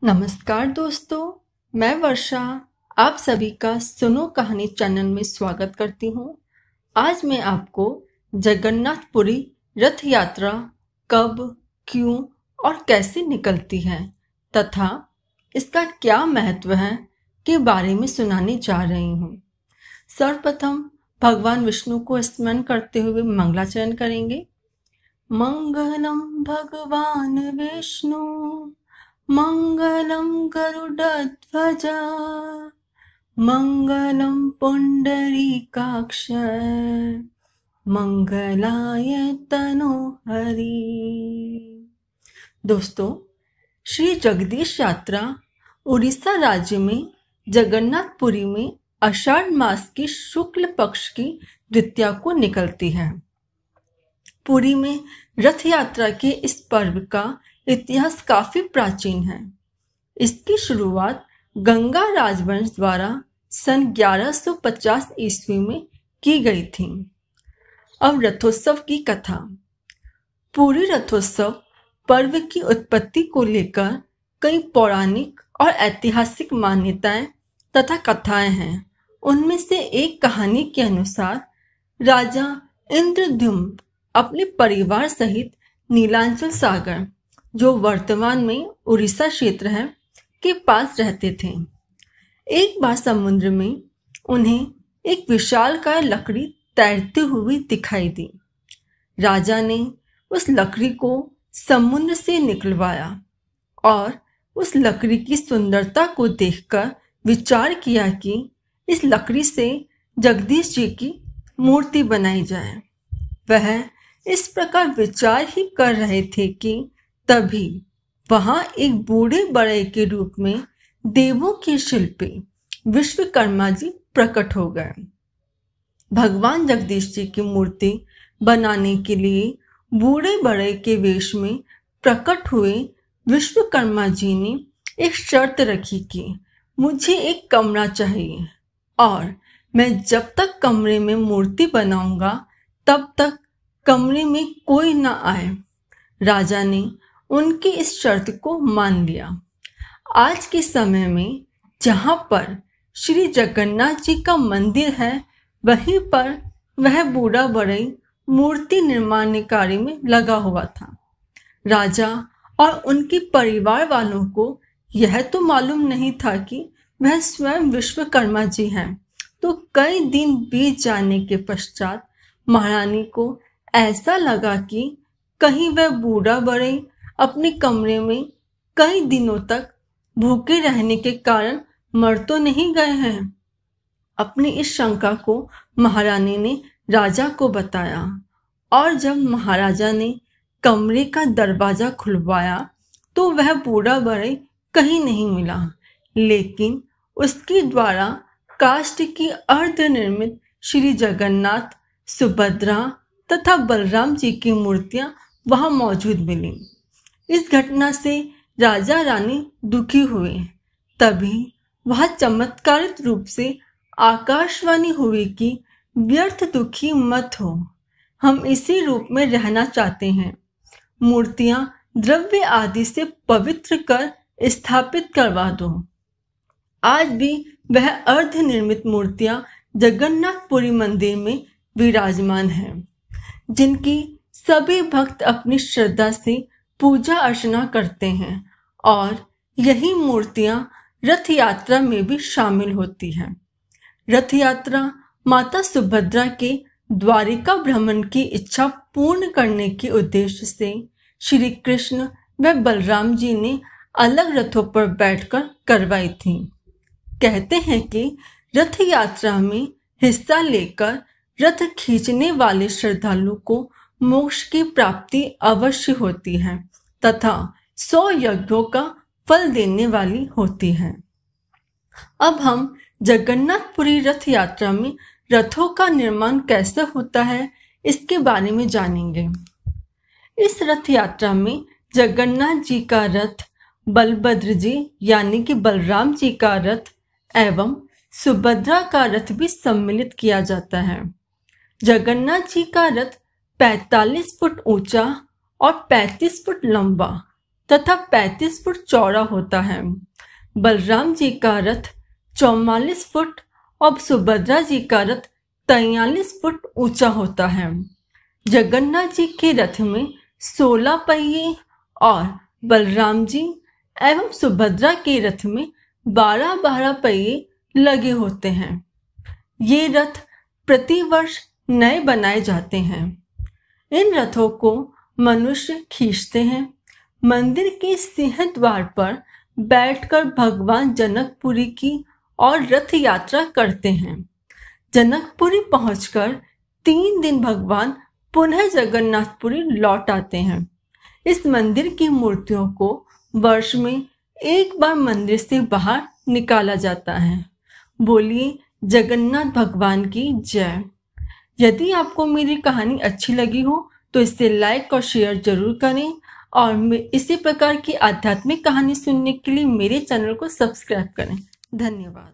नमस्कार दोस्तों, मैं वर्षा आप सभी का सुनो कहानी चैनल में स्वागत करती हूँ। आज मैं आपको जगन्नाथपुरी रथ यात्रा कब, क्यों और कैसे निकलती है तथा इसका क्या महत्व है के बारे में सुनाने जा रही हूँ। सर्वप्रथम भगवान विष्णु को स्मरण करते हुए मंगलाचरण करेंगे। मंगलम भगवान विष्णु मंगलम गरुडध्वज मंगलम पुंडरीकाक्ष मंगलाय तनोहरि। दोस्तों, श्री जगदीश यात्रा उड़ीसा राज्य में जगन्नाथपुरी में आषाढ़ मास की शुक्ल पक्ष की द्वितीया को निकलती है। पुरी में रथ यात्रा के इस पर्व का इतिहास काफी प्राचीन है। इसकी शुरुआत गंगा राजवंश द्वारा सन 1150 ईस्वी में की गई थी। अब रथोत्सव की कथा। पूरी रथोत्सव पर्व की उत्पत्ति को लेकर कई पौराणिक और ऐतिहासिक मान्यताएं तथा कथाएं हैं। उनमें से एक कहानी के अनुसार राजा इंद्रद्युम्न अपने परिवार सहित नीलांचल सागर, जो वर्तमान में उड़ीसा क्षेत्र है, के पास रहते थे। एक बार समुद्र में उन्हें एक विशालकाय लकड़ी तैरती हुई दिखाई दी। राजा ने उस लकड़ी को समुद्र से निकलवाया और उस लकड़ी की सुंदरता को देखकर विचार किया कि इस लकड़ी से जगदीश जी की मूर्ति बनाई जाए। वह इस प्रकार विचार ही कर रहे थे कि तभी वहां एक बूढ़े बड़े के रूप में देवों के शिल्पी विश्वकर्मा जी प्रकट हो गए। भगवान जगदीश जी की मूर्ति बनाने के लिए बूढ़े बड़े के वेश में प्रकट हुए विश्वकर्मा जी ने एक शर्त रखी कि मुझे एक कमरा चाहिए और मैं जब तक कमरे में मूर्ति बनाऊंगा तब तक कमरे में कोई न आए। राजा ने उनकी इस शर्त को मान लिया। आज के समय में जहां पर श्री जगन्नाथ जी का मंदिर है, वहीं पर वह बूढ़ा बड़ई मूर्ति निर्माण कार्य में लगा हुआ था। राजा और उनके परिवार वालों को यह तो मालूम नहीं था कि वह स्वयं विश्वकर्मा जी हैं। तो कई दिन बीत जाने के पश्चात महारानी को ऐसा लगा कि कहीं वह बूढ़ा बड़ई अपने कमरे में कई दिनों तक भूखे रहने के कारण मर तो नहीं गए हैं। अपनी इस शंका को महारानी ने राजा को बताया और जब महाराजा ने कमरे का दरवाजा खुलवाया तो वह बूढ़ा बड़ई कहीं नहीं मिला, लेकिन उसके द्वारा काष्ठ की अर्धनिर्मित श्री जगन्नाथ, सुभद्रा तथा बलराम जी की मूर्तियां वहां मौजूद मिली। इस घटना से राजा रानी दुखी हुए। तभी वह चमत्कारिक रूप से आकाशवाणी हुई कि व्यर्थ दुखी मत हो, हम इसी रूप में रहना चाहते हैं। मूर्तियां द्रव्य आदि से पवित्र कर स्थापित करवा दो। आज भी वह अर्धनिर्मित मूर्तियां जगन्नाथपुरी मंदिर में विराजमान हैं, जिनकी सभी भक्त अपनी श्रद्धा से पूजा अर्चना करते हैं और यही मूर्तियां रथ यात्रा में भी शामिल होती हैं। रथ यात्रा माता सुभद्रा के द्वारिका भ्रमण की इच्छा पूर्ण करने के उद्देश्य से श्री कृष्ण व बलराम जी ने अलग रथों पर बैठकर करवाई थी। कहते हैं कि रथ यात्रा में हिस्सा लेकर रथ खींचने वाले श्रद्धालु को मोक्ष की प्राप्ति अवश्य होती है तथा 100 यज्ञों का फल देने वाली होती है। अब हम जगन्नाथपुरी रथ यात्रा में रथों का निर्माण कैसे होता है इसके बारे में जानेंगे। इस रथ यात्रा में जगन्नाथ जी का रथ, बलभद्र जी यानी कि बलराम जी का रथ एवं सुभद्रा का रथ भी सम्मिलित किया जाता है। जगन्नाथ जी का रथ 45 फुट ऊंचा और 35 फुट लंबा तथा 35 फुट चौड़ा होता है। बलराम जी का रथ 44 फुट और सुभद्रा जी का रथ 43 फुट ऊंचा होता है। जगन्नाथ जी के रथ में 16 पहिए और बलराम जी एवं सुभद्रा के रथ में 12-12 पहिए लगे होते हैं। ये रथ प्रतिवर्ष नए बनाए जाते हैं। इन रथों को मनुष्य खींचते हैं। मंदिर के सिंह द्वार पर बैठकर भगवान जनकपुरी की और रथ यात्रा करते हैं। जनकपुरी पहुंचकर 3 दिन भगवान पुनः जगन्नाथपुरी लौट आते हैं। इस मंदिर की मूर्तियों को वर्ष में एक बार मंदिर से बाहर निकाला जाता है। बोलिए जगन्नाथ भगवान की जय। यदि आपको मेरी कहानी अच्छी लगी हो तो इसे लाइक और शेयर जरूर करें और इसी प्रकार की आध्यात्मिक कहानी सुनने के लिए मेरे चैनल को सब्सक्राइब करें। धन्यवाद।